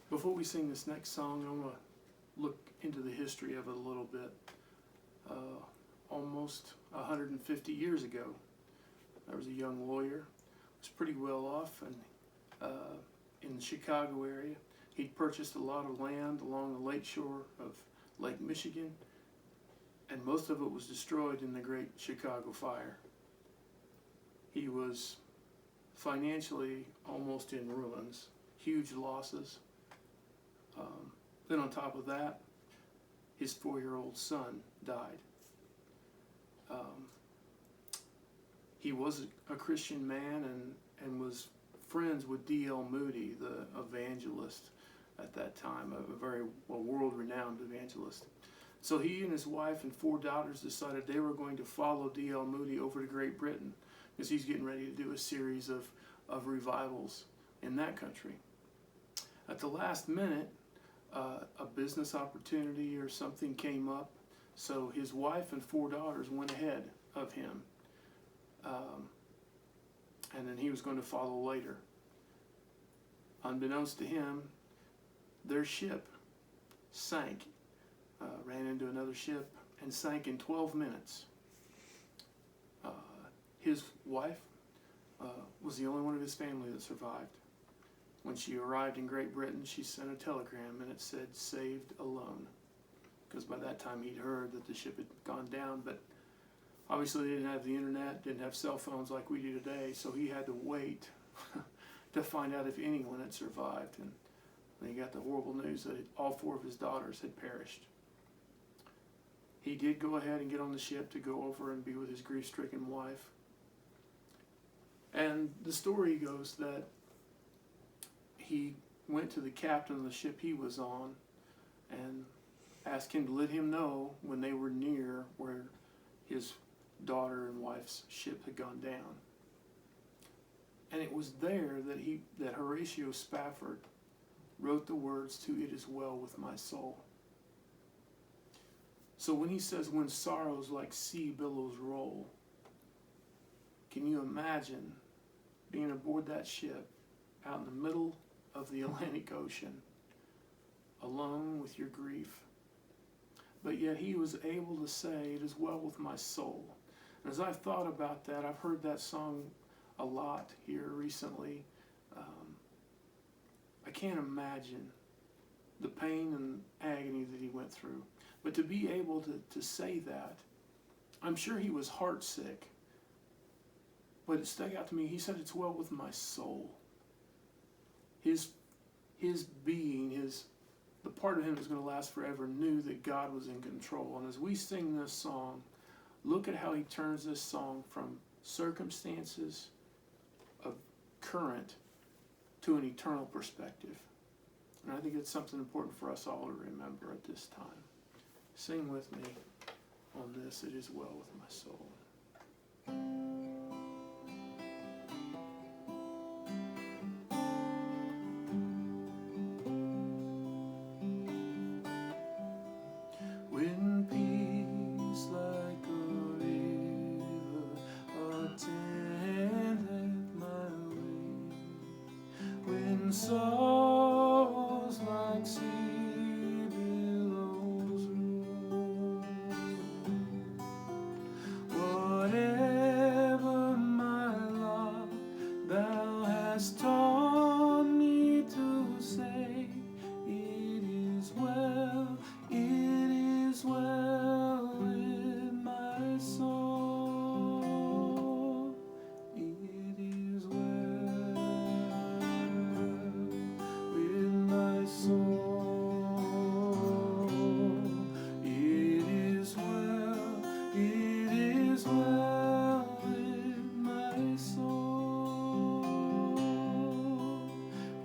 Before we sing this next song, I want to look into the history of it a little bit. Almost 150 years ago, there was a young lawyer, was pretty well off, and in the Chicago area, he'd purchased a lot of land along the lake shore of Lake Michigan, and most of it was destroyed in the Great Chicago Fire. He was financially almost in ruins, huge losses. Then on top of that, his 4-year-old son died. He was a Christian man and was friends with D.L. Moody, the evangelist at that time, a very world-renowned evangelist. So he and his wife and 4 daughters decided they were going to follow D.L. Moody over to Great Britain, because he's getting ready to do a series of revivals in that country. At the last minute, a business opportunity or something came up, so his wife and 4 daughters went ahead of him, and then he was going to follow later. Unbeknownst to him, their ship sank, ran into another ship and sank in 12 minutes. His wife was the only one of his family that survived. When she arrived in Great Britain, she sent a telegram and it said, "Saved alone," because by that time he'd heard that the ship had gone down, but obviously they didn't have the internet, didn't have cell phones like we do today, so he had to wait to find out if anyone had survived. And he got the horrible news that all 4 of his daughters had perished. He did go ahead and get on the ship to go over and be with his grief-stricken wife. And the story goes that he went to the captain of the ship he was on and asked him to let him know when they were near where his daughter and wife's ship had gone down. And it was there that Horatio Spafford wrote the words to "It is well with my soul." So when he says, "When sorrows like sea billows roll," can you imagine being aboard that ship out in the middle of the Atlantic Ocean, alone with your grief? But yet he was able to say, "It is well with my soul." And as I've thought about that, I've heard that song a lot here recently. I can't imagine the pain and agony that he went through. But to be able to say that, I'm sure he was heartsick. But it stuck out to me. He said, "It's well with my soul." His being, the part of him that's going to last forever, knew that God was in control. And as we sing this song, look at how he turns this song from circumstances of current to an eternal perspective. And I think it's something important for us all to remember at this time. Sing with me on this, "It is well with my soul." When peace like a river attendeth my way, when sorrows like sea billows roll, whatever my lot thou hast taught me to say, it is well with my soul. It is well with my soul. It is well with my soul.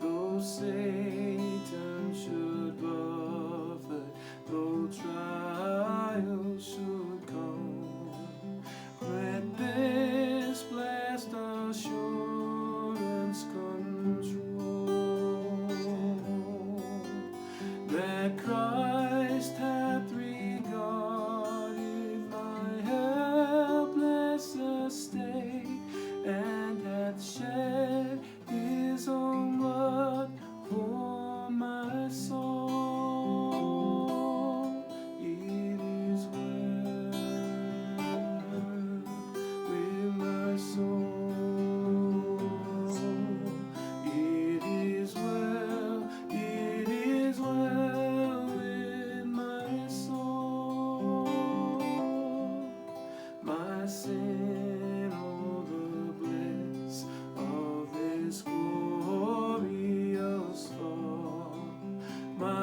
Though Satan should buffet, though trials should come, grant this blessed assurance control, that Christ hath regarded my helpless estate, and hath shed his own blood for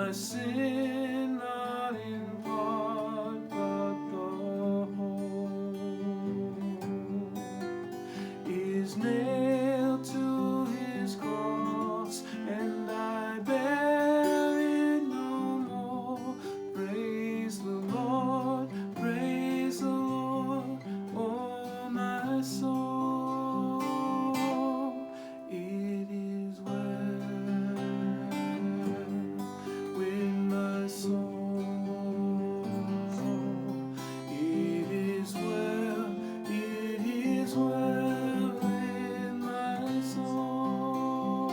my sin, not in part, but the whole, is nailed to his cross, and I bear it no more. Praise the Lord, oh my soul, it is well with my soul. It is well with my soul.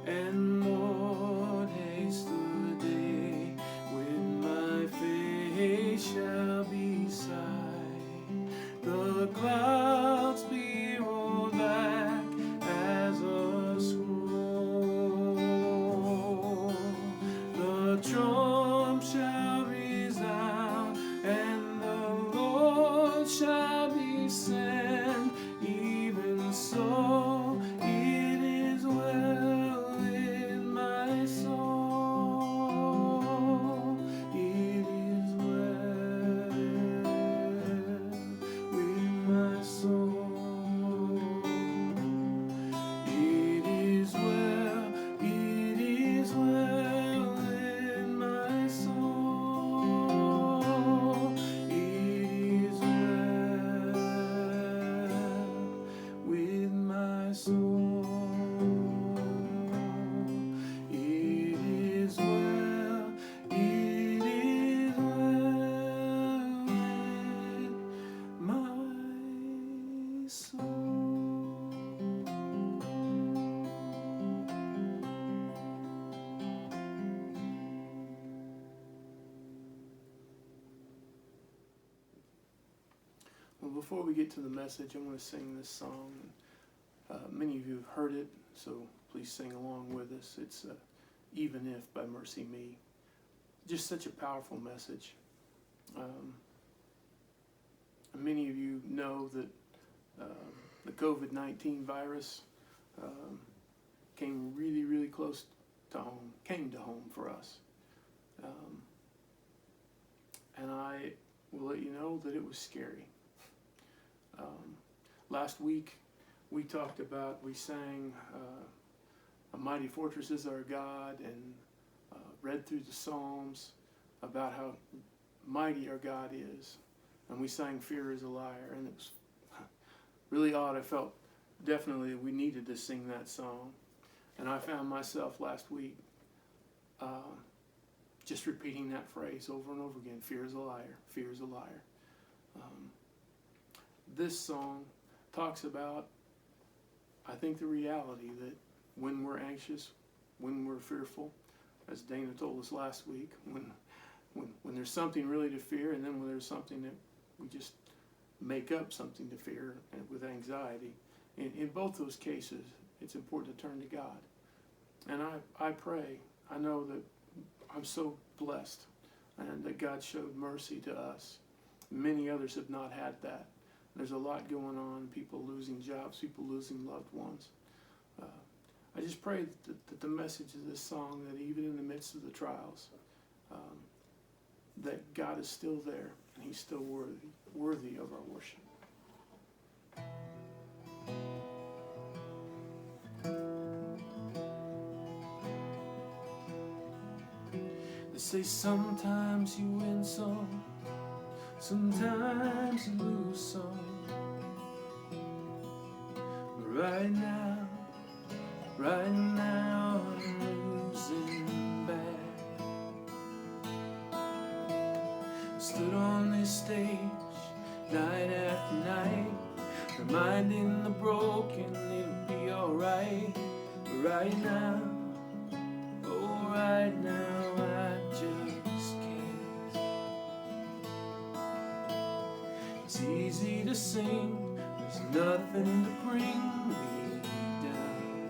And Lord, haste the day when my face shall be sight, the clouds be rolled back as a scroll, the trump shall resound, and the Lord shall descend. Even so, it is well with my soul. It is well with my soul. It is well with my soul. It is well with my soul. It is well with my soul. Well, before we get to the message, I want to sing this song. Many of you have heard it, so please sing along with us. It's Even If by Mercy Me. Just such a powerful message. Many of you know that the COVID-19 virus came really, really close to home, came to home for us. And I will let you know that it was scary. Last week, we sang A Mighty Fortress is Our God, and read through the Psalms about how mighty our God is. And we sang Fear is a Liar, and it was really odd. I felt definitely we needed to sing that song. And I found myself last week just repeating that phrase over and over again, fear is a liar, fear is a liar. This song talks about, I think, the reality that when we're anxious, when we're fearful, as Dana told us last week, when there's something really to fear, and then when there's something that we just make up something to fear with anxiety, in both those cases, it's important to turn to God. And I pray, I know that I'm so blessed, and that God showed mercy to us. Many others have not had that. There's a lot going on, people losing jobs, people losing loved ones. I just pray that the message of this song, that even in the midst of the trials, that God is still there, and He's still worthy of our worship. They say sometimes you win some, sometimes you lose some. But right now I'm losing bad. I stood on this stage night after night, reminding the broken it'll be alright. But right now, oh right now I just can't. It's easy to sing, there's nothing to bring me down.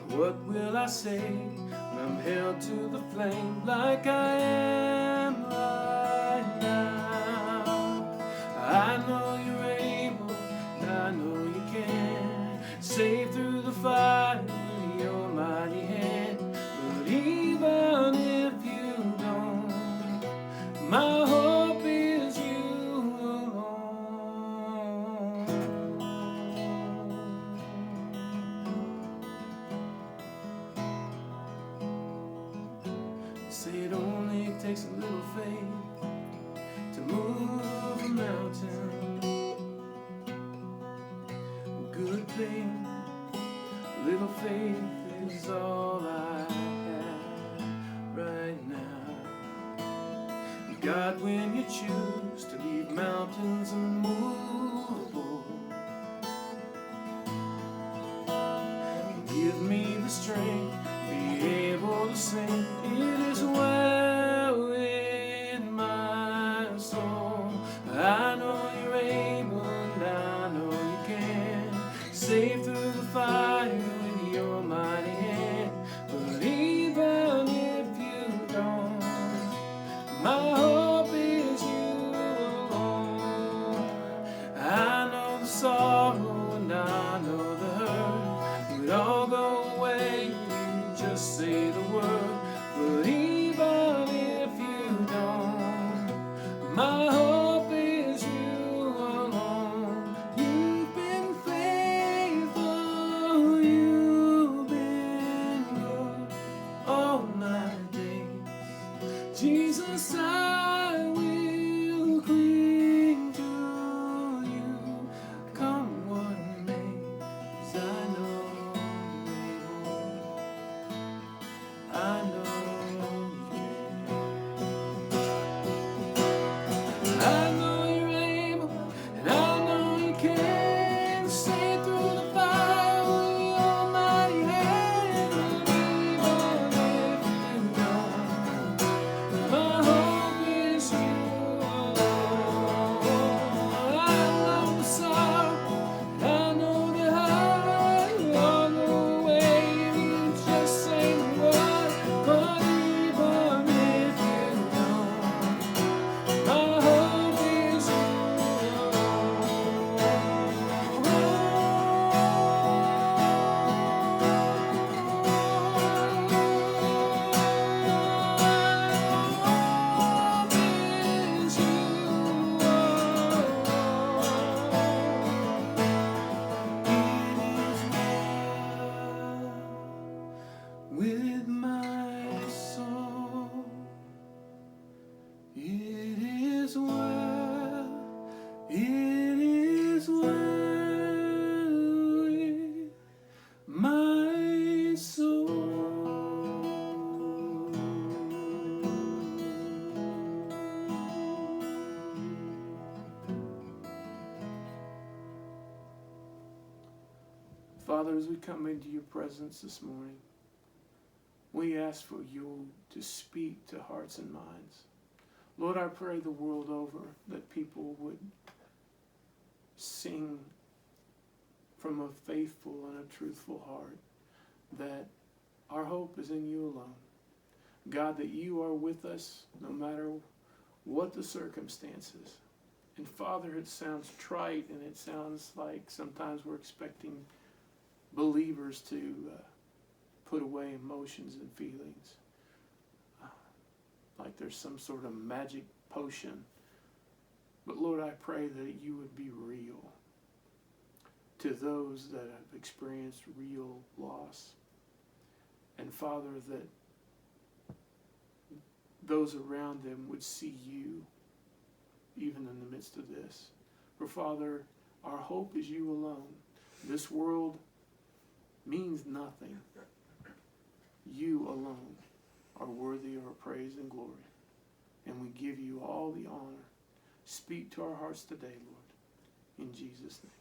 But what will I say when I'm held to the flame like I am right now? I know you're able, and I know you can save through the fire, Say it only takes a little faith to move a mountain. Good thing, little faith is all I have right now. God, when you choose to leave mountains unmovable, give me the strength to be able to sing. It is well with my soul. I know you're able and I know you can save through the fire with your mighty hand. But even if you don't, my hope is you alone. I know the sorrow and I know the hurt would all go away if you just say the word. But even if you don't, my hope is you alone. You've been faithful, you've been good all my days. Jesus, I will cling to you, come what may, 'cause I know you're able. I know you can. I know you're able, and I know you can. Say through the fire with your mighty hand. And even if you don't, my hope is you alone. I know the sorrow, I know the hurt, all the way if you just say the word. But even if you don't, my hope is you with my soul. It is well, it is well with my soul. Father, as we come into your presence this morning, we ask for you to speak to hearts and minds. Lord, I pray the world over that people would sing from a faithful and a truthful heart, that our hope is in you alone. God, that you are with us no matter what the circumstances. And Father, it sounds trite and it sounds like sometimes we're expecting believers to put away emotions and feelings, like there's some sort of magic potion. But Lord, I pray that you would be real to those that have experienced real loss. And Father, that those around them would see you even in the midst of this. For Father, our hope is you alone. This world means nothing. You alone are worthy of our praise and glory. And we give you all the honor. Speak to our hearts today, Lord. In Jesus' name.